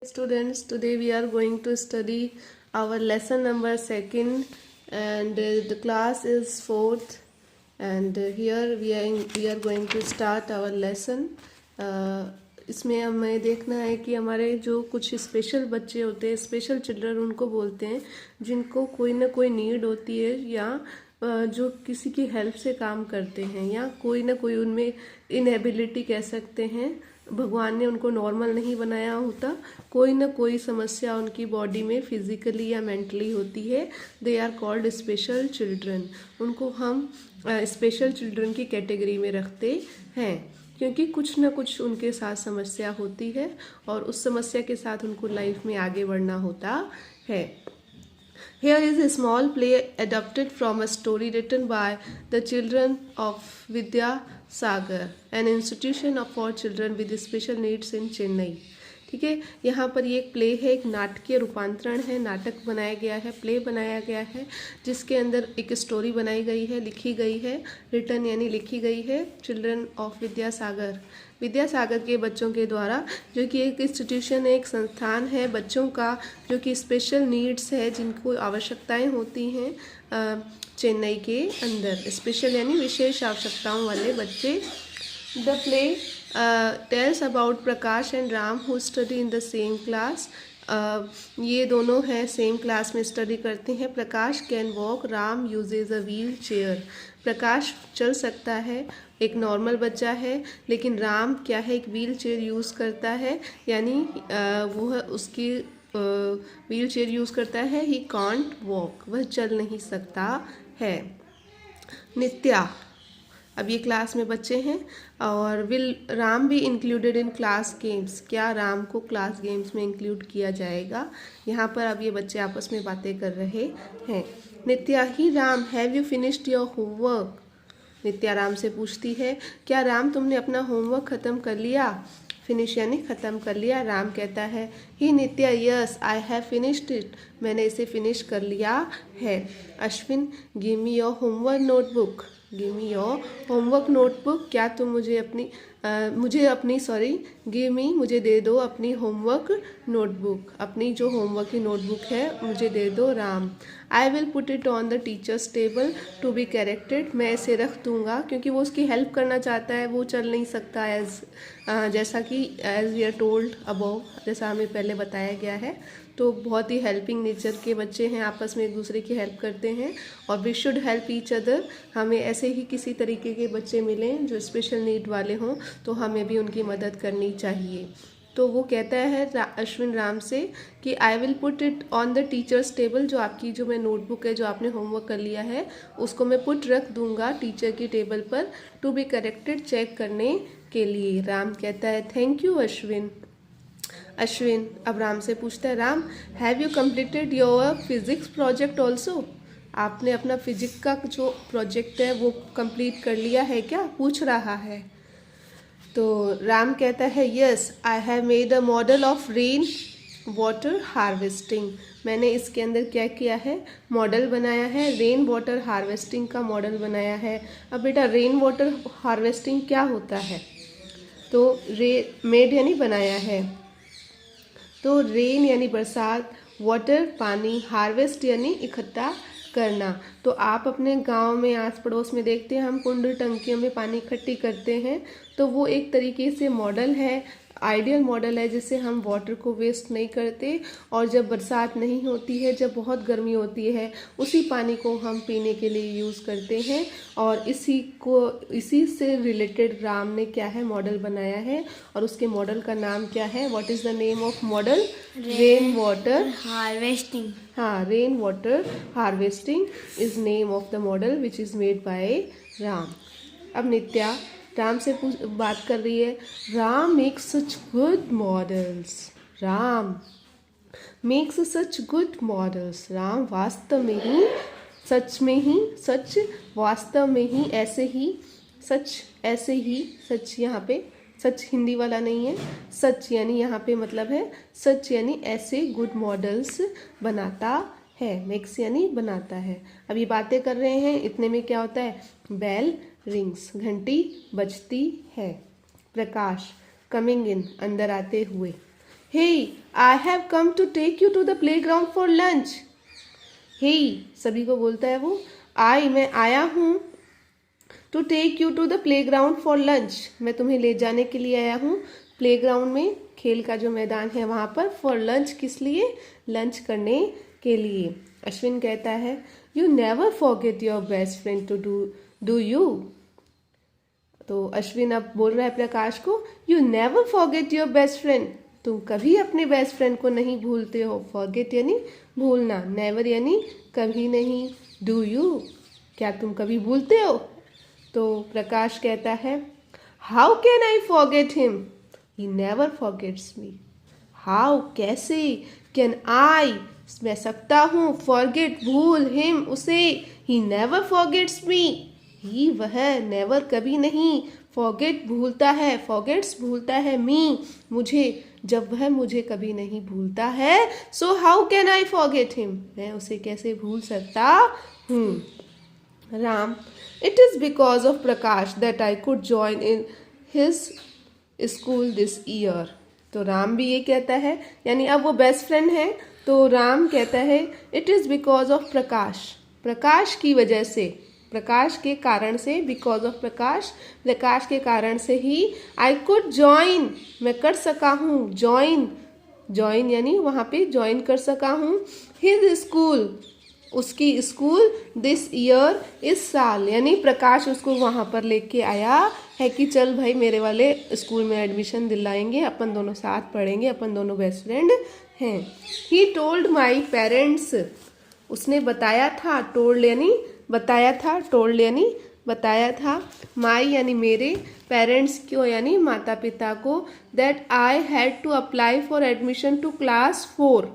Students, today we are going to study our lesson number second, and the class is fourth, and here we are going to start our lesson. इसमें हमें देखना है कि हमारे जो कुछ special बच्चे होते हैं, स्पेशल चिल्ड्रन उनको बोलते हैं, जिनको कोई ना कोई नीड होती है या जो किसी की हेल्प से काम करते हैं या कोई ना कोई उनमें इनएबिलिटी कह सकते हैं, भगवान ने उनको नॉर्मल नहीं बनाया होता, कोई ना कोई समस्या उनकी बॉडी में फिजिकली या मेंटली होती है. They are called special children. उनको हम स्पेशल चिल्ड्रन की कैटेगरी में रखते हैं क्योंकि कुछ ना कुछ उनके साथ समस्या होती है और उस समस्या के साथ उनको लाइफ में आगे बढ़ना होता है. Here is a small play adapted from a story written by the children of Vidya Sagar, an institution for children with special needs in Chennai. ठीक है, यहाँ पर ये एक प्ले है, एक नाटकीय रूपांतरण है, नाटक बनाया गया है, प्ले बनाया गया है, जिसके अंदर एक स्टोरी बनाई गई है, लिखी गई है, रिटन यानी लिखी गई है चिल्ड्रन ऑफ विद्यासागर, विद्यासागर के बच्चों के द्वारा, जो कि एक इंस्टीट्यूशन है, एक संस्थान है बच्चों का जो कि स्पेशल नीड्स है, जिनको आवश्यकताएं होती हैं चेन्नई के अंदर, स्पेशल यानी विशेष आवश्यकताओं वाले बच्चे. The play tells about Prakash and Ram who study in the same class. ये दोनों हैं सेम क्लास में स्टडी करते हैं. Prakash can walk, Ram uses a wheelchair. Prakash चल सकता है, एक नॉर्मल बच्चा है, लेकिन राम क्या है, एक व्हील चेयर यूज़ करता है, यानी वो उसकी व्हील चेयर यूज़ करता है. ही कांट वॉक, वह चल नहीं सकता है. नित्या, अब ये क्लास में बच्चे हैं, और विल राम भी इंक्लूडेड इन क्लास गेम्स. क्या राम को क्लास गेम्स में इंक्लूड किया जाएगा? यहाँ पर अब ये बच्चे आपस में बातें कर रहे हैं. Nitya, hi Ram, have you finished your homework? Nitya Ram से पूछती है, क्या राम तुमने अपना होमवर्क ख़त्म कर लिया? फिनिश यानी ख़त्म कर लिया. राम कहता है, hi Nitya, yes I have finished it, मैंने इसे फिनिश कर लिया है. Ashwin, give me your homework notebook. Give me your homework notebook, क्या तुम मुझे अपनी गिव मी, मुझे दे दो अपनी होमवर्क नोटबुक, अपनी जो होमवर्क की नोटबुक है मुझे दे दो. Ram, I will put it on the teacher's table to be corrected, मैं इसे रख दूंगा, क्योंकि वो उसकी हेल्प करना चाहता है, वो चल नहीं सकता जैसा कि as we are told above, जैसा हमें पहले बताया गया है. तो बहुत ही हेल्पिंग नेचर के बच्चे हैं, आपस में एक दूसरे की हेल्प करते हैं, और we should help each other. हमें ऐसे ही किसी तरीके के बच्चे मिलें जो स्पेशल नीड वाले हों, तो हमें भी उनकी मदद करनी चाहिए. तो वो कहता है अश्विन राम से कि आई will put it on the teacher's table, जो आपकी जो मैं नोटबुक है, जो आपने होमवर्क कर लिया है, उसको मैं पुट रख दूंगा टीचर की टेबल पर, टू बी करेक्टेड, चेक करने के लिए. राम कहता है, थैंक यू अश्विन. अश्विन अब राम से पूछता है, Ram, have you completed your physics project also? आपने अपना फिजिक्स का जो प्रोजेक्ट है वो कंप्लीट कर लिया है क्या? पूछ रहा है. तो राम कहता है, yes I have made a model of rain water harvesting. मैंने इसके अंदर क्या किया है, मॉडल बनाया है, रेन वाटर हार्वेस्टिंग का मॉडल बनाया है. अब बेटा रेन वाटर हार्वेस्टिंग क्या होता है? तो मेड यानी बनाया है, तो रेन यानी बरसात, वाटर पानी, हार्वेस्ट यानी इकट्ठा करना. तो आप अपने गांव में आस पड़ोस में देखते हैं, हम कुंड टंकियों में पानी इकट्ठी करते हैं, तो वो एक तरीके से मॉडल है, आइडियल मॉडल है, जिससे हम वाटर को वेस्ट नहीं करते, और जब बरसात नहीं होती है, जब बहुत गर्मी होती है, उसी पानी को हम पीने के लिए यूज़ करते हैं. और इसी से रिलेटेड राम ने क्या है, मॉडल बनाया है, और उसके मॉडल का नाम क्या है? What is the name of model? Rain water harvesting. हाँ, rain water harvesting is name of the model which is made by Ram. अब नित्या राम से बात कर रही है, Ram makes such good models. Ram makes such good models. Ram वास्तव में ही, वास्तव में ही, ऐसे ही, सच यहाँ पे सच हिंदी वाला नहीं है, सच यानी यहाँ पे मतलब है सच यानी ऐसे गुड मॉडल्स बनाता है. मेक्स यानी बनाता है. अब ये बातें कर रहे हैं, इतने में क्या होता है, बेल रिंग्स, घंटी बजती है. प्रकाश, कमिंग इन, अंदर आते हुए. Hey I have come to take you to the playground for lunch. Hey सभी को बोलता है वो, मैं आया हूँ, to take you to the playground for lunch, मैं तुम्हें ले जाने के लिए आया हूँ प्लेग्राउंड में, खेल का जो मैदान है वहाँ पर, फॉर लंच किस लिए, लंच करने के लिए। अश्विन कहता है you never forget your best friend to do you. तो अश्विन अब बोल रहा है प्रकाश को, you never forget your best friend, तुम कभी अपने बेस्ट फ्रेंड को नहीं भूलते हो। फॉरगेट यानी भूलना, नेवर यानी कभी नहीं, डू यू क्या तुम कभी भूलते हो। तो प्रकाश कहता है how can I forget him, he never forgets me. How कैसे, कैन आई मैं सकता हूँ, फॉरगेट भूल, हिम उसे, ही नेवर फॉरगेट्स मी ही वह, नेवर कभी नहीं, फॉरगेट भूलता है, फॉरगेट्स भूलता है, मी मुझे, जब वह मुझे कभी नहीं भूलता है, so how can I forget him मैं उसे कैसे भूल सकता हूँ। Ram it is because of Prakash that I could join in his school this year. तो राम भी ये कहता है, यानी अब वो बेस्ट फ्रेंड है, तो राम कहता है इट इज़ बिकॉज ऑफ प्रकाश, प्रकाश की वजह से, प्रकाश के कारण से, बिकॉज ऑफ प्रकाश, प्रकाश के कारण से ही, आई कुड जॉइन मैं कर सका हूँ, जॉइन यानी वहाँ पे ज्वाइन कर सका हूँ, हिज स्कूल उसकी स्कूल, दिस ईयर इस साल, यानी प्रकाश उसको वहाँ पर लेके आया है कि चल भाई मेरे वाले स्कूल में एडमिशन दिलाएंगे, अपन दोनों साथ पढ़ेंगे, अपन दोनों बेस्ट फ्रेंड हैं। ही टोल्ड माई पेरेंट्स उसने बताया था, टोल्ड यानी बताया था, टोल्ड यानी बताया था, माई यानी मेरे, पेरेंट्स को यानी माता पिता को, that I had to apply for admission to class 4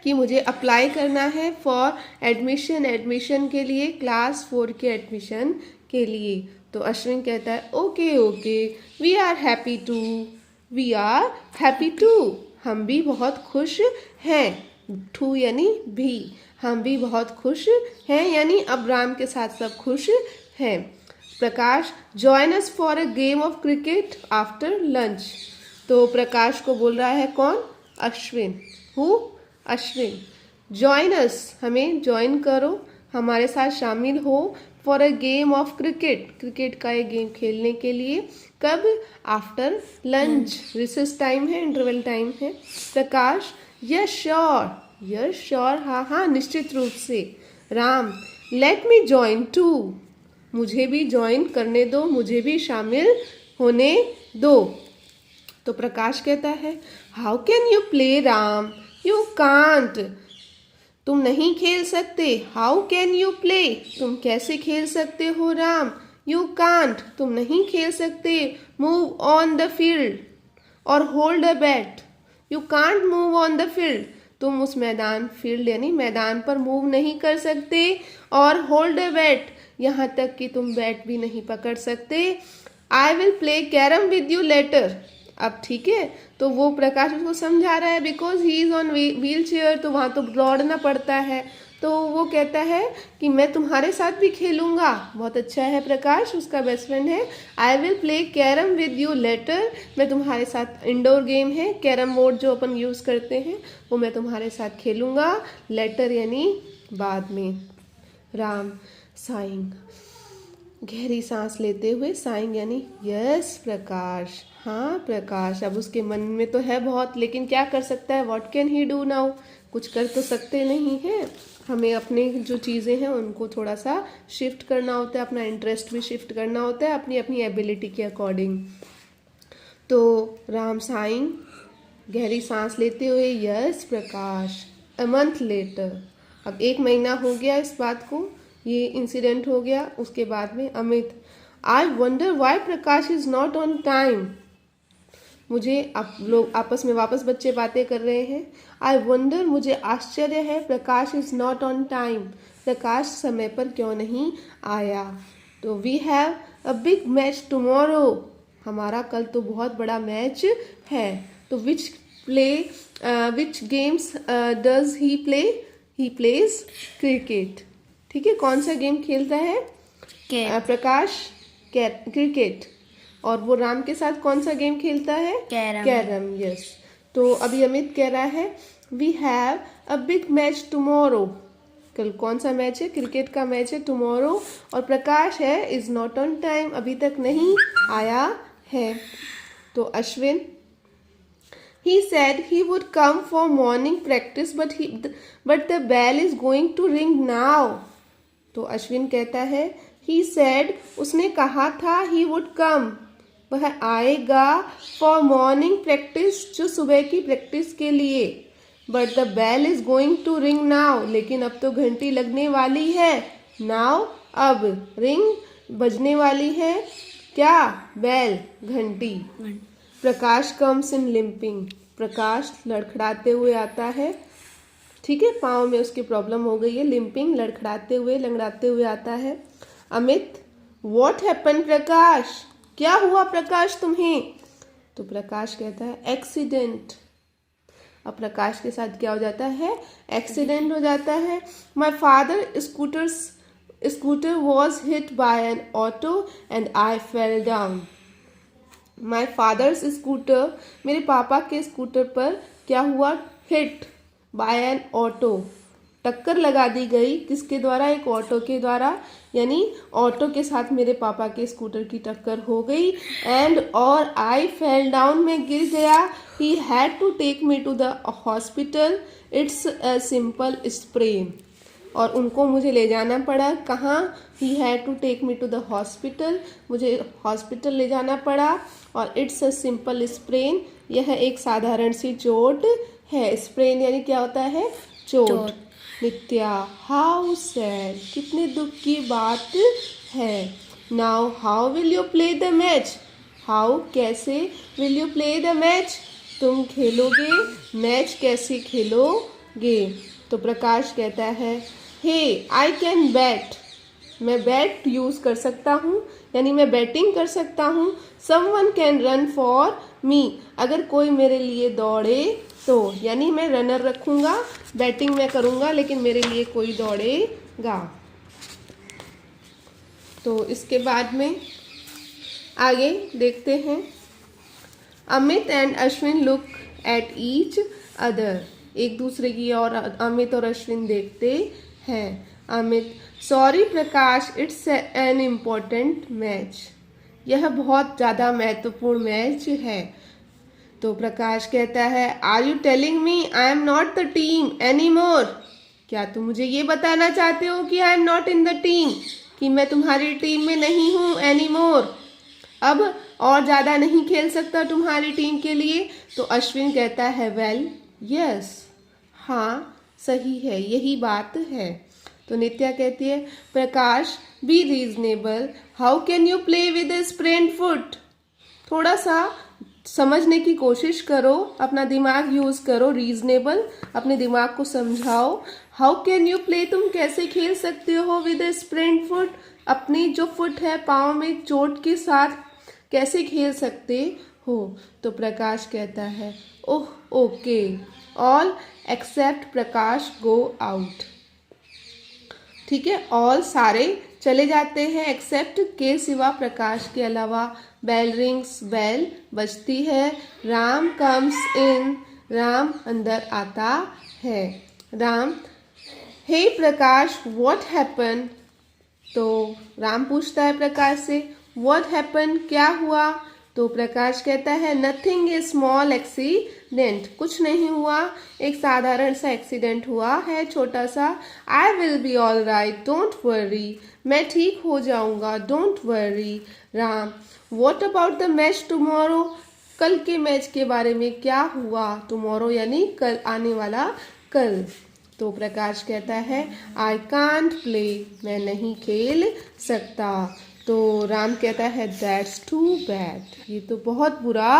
कि मुझे अप्लाई करना है फॉर एडमिशन के लिए, क्लास 4 के एडमिशन के लिए। तो अश्विन कहता है okay we are happy to हम भी बहुत खुश हैं, टू यानी भी, हम भी बहुत खुश हैं, यानी अब राम के साथ सब खुश हैं। Prakash join us for a game of cricket after lunch. तो प्रकाश को बोल रहा है कौन, अश्विन, अश्विन, जॉइन अस हमें ज्वाइन करो, हमारे साथ शामिल हो, for a game of cricket का एक गेम खेलने के लिए, कब, आफ्टर लंच, रिसेस टाइम है, इंटरवल टाइम है। प्रकाश यस श्योर हाँ निश्चित रूप से। Ram let me join too मुझे भी ज्वाइन करने दो, मुझे भी शामिल होने दो। तो प्रकाश कहता है how can you play Ram, you can't तुम नहीं खेल सकते, हाउ कैन यू प्ले तुम कैसे खेल सकते हो राम, यू कांट तुम नहीं खेल सकते, मूव ऑन द फील्ड और hold a bat, you can't move on the field तुम उस मैदान, फील्ड यानी मैदान पर मूव नहीं कर सकते, और होल्ड अ बैट यहाँ तक कि तुम बैट भी नहीं पकड़ सकते। I will play carrom with you later. अब ठीक है, तो वो प्रकाश उसको समझा रहा है, because he is on wheel chair, तो वहाँ तो दौड़ना पड़ता है, तो वो कहता है कि मैं तुम्हारे साथ भी खेलूँगा। बहुत अच्छा है प्रकाश, उसका बेस्ट फ्रेंड है। I will play carrom with you later, मैं तुम्हारे साथ, इंडोर गेम है कैरम बोर्ड जो अपन यूज़ करते हैं, वो मैं तुम्हारे साथ खेलूँगा, लेटर यानी बाद में। राम साइंग गहरी सांस लेते हुए, साइंग यानी यस प्रकाश, हाँ प्रकाश। अब उसके मन में तो है बहुत, लेकिन क्या कर सकता है, what can he do now, कुछ कर तो सकते नहीं हैं, हमें अपने जो चीज़ें हैं उनको थोड़ा सा शिफ्ट करना होता है, अपना इंटरेस्ट भी शिफ्ट करना होता है अपनी अपनी एबिलिटी के अकॉर्डिंग। तो राम साइंग गहरी सांस लेते हुए, yes Prakash. A month later, अब 1 महीना हो गया इस बात को, ये इंसिडेंट हो गया। उसके बाद में Amit, I wonder why Prakash is not on time, मुझे आप लोग आपस में वापस बच्चे बातें कर रहे हैं। आई वंडर मुझे आश्चर्य है, Prakash is not on time Prakash समय पर क्यों नहीं आया। तो we have a big match tomorrow, हमारा कल तो बहुत बड़ा मैच है। तो which games does he play, he plays cricket. ठीक है, कौन सा गेम खेलता है प्रकाश, क्रिकेट। और वो राम के साथ कौन सा गेम खेलता है, कैरम, यस। तो अभी अमित कह रहा है we have a big match tomorrow. कल कौन सा मैच है? क्रिकेट का मैच है टुमारो। और प्रकाश है इज नॉट ऑन टाइम, अभी तक नहीं आया है। तो Ashwin he said he would come for morning practice but the bell is going to ring now। तो अश्विन कहता है he said, उसने कहा था he would come, वह आएगा for morning practice, जो सुबह की प्रैक्टिस के लिए। but the bell is going to ring now, लेकिन अब तो घंटी लगने वाली है। now अब, ring बजने वाली है, क्या? बेल, घंटी। प्रकाश कम्स इन लिम्पिंग, प्रकाश लड़खड़ाते हुए आता है। ठीक है, पाँव में उसकी प्रॉब्लम हो गई है, लिम्पिंग, लड़खड़ाते हुए, लंगड़ाते हुए आता है। अमित व्हाट हैपन प्रकाश, क्या हुआ प्रकाश तुम्हें? तो प्रकाश कहता है एक्सीडेंट। अब प्रकाश के साथ क्या हो जाता है? एक्सीडेंट हो जाता है। My father scooter was hit by N auto and I fell down. My father's scooter, मेरे पापा के स्कूटर पर क्या हुआ? हिट बाय एन ऑटो, टक्कर लगा दी गई। किसके द्वारा? एक ऑटो के द्वारा, यानी ऑटो के साथ मेरे पापा के स्कूटर की टक्कर हो गई। एंड और आई फेल डाउन, में गिर गया। He had to take me to the hospital, it's a simple sprain, और उनको मुझे ले जाना पड़ा। कहाँ? He had to take me to the hospital, मुझे हॉस्पिटल ले जाना पड़ा। और इट्स अ सिंपल स्प्रेन, यह एक साधारण सी चोट है। स्प्रेन यानी क्या होता है? चोट। नित्या हाउ सैड, कितने दुख की बात है। Now how will you play the match, how कैसे, will you play the match, तुम खेलोगे मैच, कैसे खेलोगे। तो प्रकाश कहता है हे आई कैन बैट, मैं बैट यूज़ कर सकता हूँ, यानी मैं बैटिंग कर सकता हूँ। Someone can run for me, अगर कोई मेरे लिए दौड़े तो, यानी मैं रनर रखूँगा, बैटिंग मैं करूँगा लेकिन मेरे लिए कोई दौड़ेगा। तो इसके बाद में आगे देखते हैं। Amit and Ashwin look at each other, एक दूसरे की ओर अमित और अश्विन देखते हैं। Amit sorry Prakash, it's an important match, यह बहुत ज़्यादा महत्वपूर्ण मैच है। तो प्रकाश कहता है are you telling me I am not the team anymore, क्या तुम मुझे ये बताना चाहते हो कि I am not in the team, कि मैं तुम्हारी टीम में नहीं हूँ एनी मोर, अब और ज़्यादा नहीं खेल सकता तुम्हारी टीम के लिए। तो अश्विन कहता है वेल यस, हाँ सही है, यही बात है। तो नित्या कहती है Prakash be reasonable, how can you play with a sprained foot, थोड़ा सा समझने की कोशिश करो, अपना दिमाग यूज़ करो। रीजनेबल, अपने दिमाग को समझाओ। हाउ कैन यू प्ले, तुम कैसे खेल सकते हो विद अ स्प्रेन्ड फुट, अपनी जो फुट है पाँव में चोट के साथ कैसे खेल सकते हो। तो प्रकाश कहता है ओह ओके, ऑल एक्सेप्ट प्रकाश गो आउट, ठीक है, ऑल सारे चले जाते हैं, एक्सेप्ट के सिवा, प्रकाश के अलावा। बेल रिंग्स, बेल बजती है। राम कम्स इन, राम अंदर आता है। राम हे प्रकाश व्हाट हैपन, तो राम पूछता है प्रकाश से व्हाट हैपन, क्या हुआ। तो प्रकाश कहता है नथिंग ए स्मॉल एक्सीडेंट, कुछ नहीं हुआ, एक साधारण सा एक्सीडेंट हुआ है, छोटा सा। I will be all right don't worry, मैं ठीक हो जाऊंगा, don't worry. Ram what about the match tomorrow, कल के मैच के बारे में क्या हुआ। टुमारो यानी कल, आने वाला कल। तो प्रकाश कहता है आई कांट प्ले, मैं नहीं खेल सकता। तो राम कहता है दैट्स टू बैड, ये तो बहुत बुरा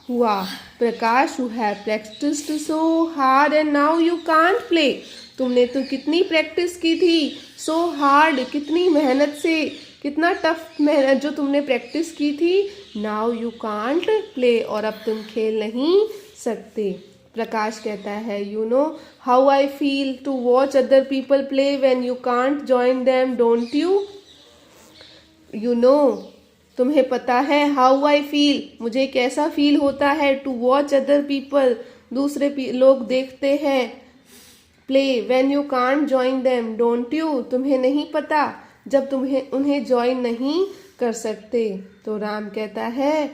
हुआ। Prakash you have practised so hard and now you can't play, तुमने तो कितनी प्रैक्टिस की थी, सो हार्ड, कितनी मेहनत से, कितना टफ मेहनत जो तुमने प्रैक्टिस की थी। नाउ यू कांट प्ले, और अब तुम खेल नहीं सकते। प्रकाश कहता है you know how I feel to watch other people play when you can't join them, don't you. You know, तुम्हें पता है, हाउ आई फील, मुझे कैसा फील होता है, टू वॉच अदर पीपल, दूसरे लोग देखते हैं। Play when you can't join them, don't you, तुम्हें नहीं पता जब तुम्हें उन्हें ज्वाइन नहीं कर सकते। तो राम कहता है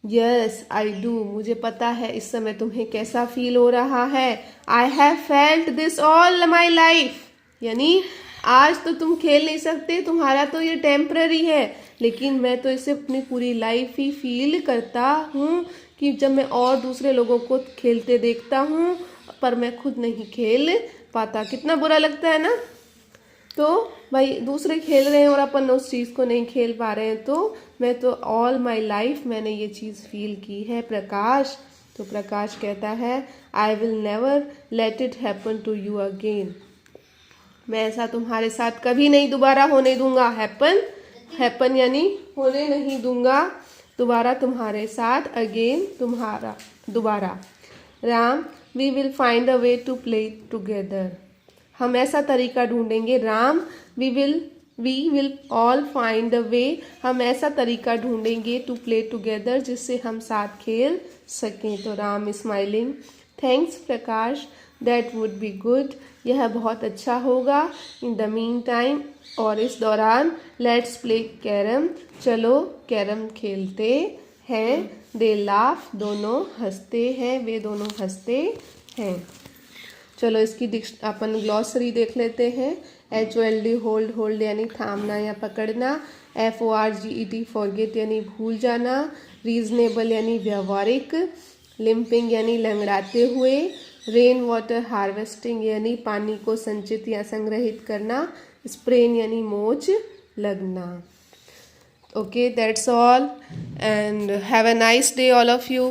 यस आई डू, मुझे पता है इस समय तुम्हें कैसा फील हो रहा है। I have felt this all my life, यानी आज तो तुम खेल नहीं सकते, तुम्हारा तो ये टेम्पररी है, लेकिन मैं तो इसे अपनी पूरी लाइफ ही फील करता हूँ कि जब मैं और दूसरे लोगों को खेलते देखता हूँ पर मैं खुद नहीं खेल पाता। कितना बुरा लगता है ना। तो भाई दूसरे खेल रहे हैं और अपन उस चीज़ को नहीं खेल पा रहे हैं, तो मैं तो ऑल माई लाइफ मैंने ये चीज़ फील की है प्रकाश। तो प्रकाश कहता है I will never let it happen to you again, मैं ऐसा तुम्हारे साथ कभी नहीं दोबारा होने दूंगा। हैपन यानी होने नहीं दूंगा दोबारा तुम्हारे साथ, अगेन तुम्हारा दोबारा। Ram we will find a way to play together, हम ऐसा तरीका ढूंढेंगे। Ram we will all find a way, हम ऐसा तरीका ढूंढेंगे टू प्ले टुगेदर जिससे हम साथ खेल सकें। तो Ram smiling thanks Prakash, that would be good, यह बहुत अच्छा होगा। इन द मीन टाइम, और इस दौरान लेट्स प्ले कैरम, चलो कैरम खेलते हैं। दे लाफ, दोनों हंसते हैं, वे दोनों हंसते हैं। चलो इसकी अपन ग्लॉसरी देख लेते हैं। HOLD होल्ड, होल्ड यानी थामना या पकड़ना। FORGET फॉरगेट यानी भूल जाना। रीजनेबल यानी व्यवहारिक। लिम्पिंग यानी लंगड़ाते हुए। रेन वाटर हार्वेस्टिंग यानी पानी को संचित या संग्रहित करना। स्प्रेन यानी मोच लगना। Okay, that's all, and have a nice day all of you.